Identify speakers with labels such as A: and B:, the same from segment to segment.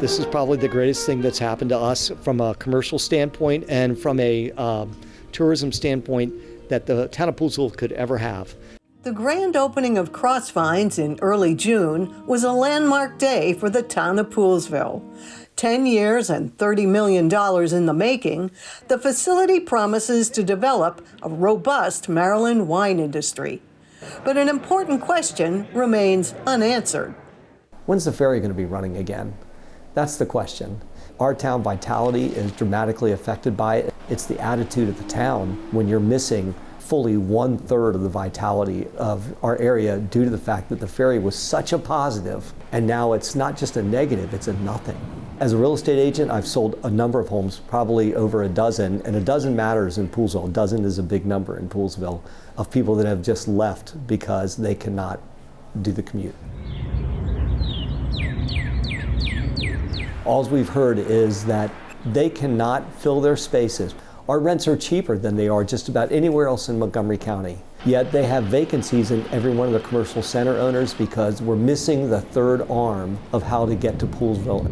A: This is probably the greatest thing that's happened to us from a commercial standpoint and from a tourism standpoint that the town of Poolesville could ever have.
B: The grand opening of Crossvines in early June was a landmark day for the town of Poolesville. 10 years and $30 million in the making, the facility promises to develop a robust Maryland wine industry. But an important question remains unanswered.
C: When's the ferry going to be running again? That's the question. Our town vitality is dramatically affected by it. It's the attitude of the town when you're missing fully 1/3 of the vitality of our area due to the fact that the ferry was such a positive, and now it's not just a negative, it's a nothing. As a real estate agent, I've sold a number of homes, probably over a dozen, and a dozen matters in Poolesville. A dozen is a big number in Poolesville, of people that have just left because they cannot do the commute. All we've heard is that they cannot fill their spaces. Our rents are cheaper than they are just about anywhere else in Montgomery County. Yet they have vacancies in every one of the commercial center owners because we're missing the third arm of how to get to Poolesville.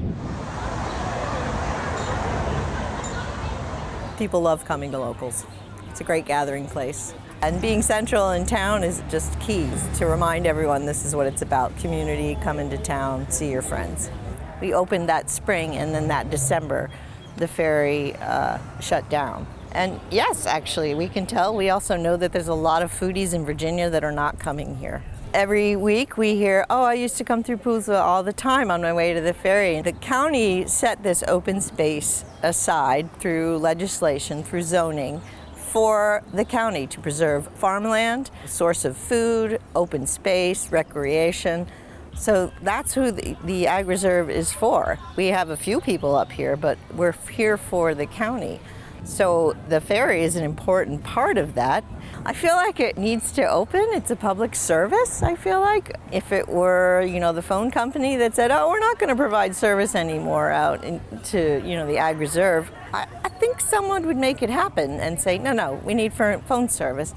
D: People love coming to locals. It's a great gathering place. And being central in town is just key to remind everyone this is what it's about. Community, come into town, see your friends. We opened that spring, and then that December, the ferry shut down. And yes, actually, we can tell. We also know that there's a lot of foodies in Virginia that are not coming here. Every week we hear, oh, I used to come through Poolesville all the time on my way to the ferry. The county set this open space aside through legislation, through zoning, for the county to preserve farmland, source of food, open space, recreation. So that's who the Ag Reserve is for. We have a few people up here, but we're here for the county. So the ferry is an important part of that. I feel like it needs to open. It's a public service, I feel like. If it were, the phone company that said, oh, we're not going to provide service anymore out to, the Ag Reserve, I think someone would make it happen and say, no, we need phone service.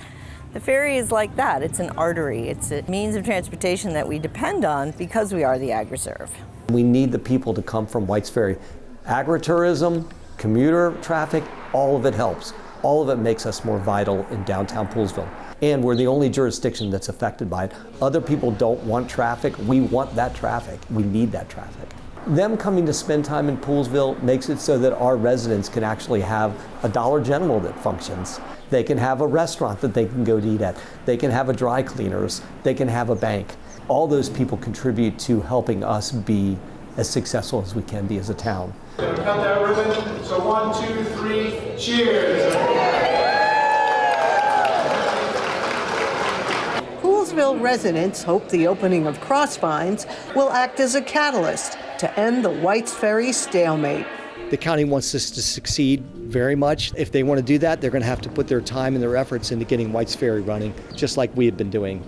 D: The ferry is like that. It's an artery. It's a means of transportation that we depend on because we are the Ag Reserve.
C: We need the people to come from White's Ferry. Agritourism, commuter traffic, all of it helps. All of it makes us more vital in downtown Poolesville. And we're the only jurisdiction that's affected by it. Other people don't want traffic. We want that traffic. We need that traffic. Them coming to spend time in Poolesville makes it so that our residents can actually have a Dollar General that functions. They can have a restaurant that they can go to eat at. They can have a dry cleaners. They can have a bank. All those people contribute to helping us be as successful as we can be as a town.
E: Cut that ribbon. So 1, 2, 3, cheers.
B: Poolesville residents hope the opening of Crossvines will act as a catalyst to end the White's Ferry stalemate.
A: The county wants us to succeed very much. If they want to do that, they're going to have to put their time and their efforts into getting White's Ferry running, just like we have been doing.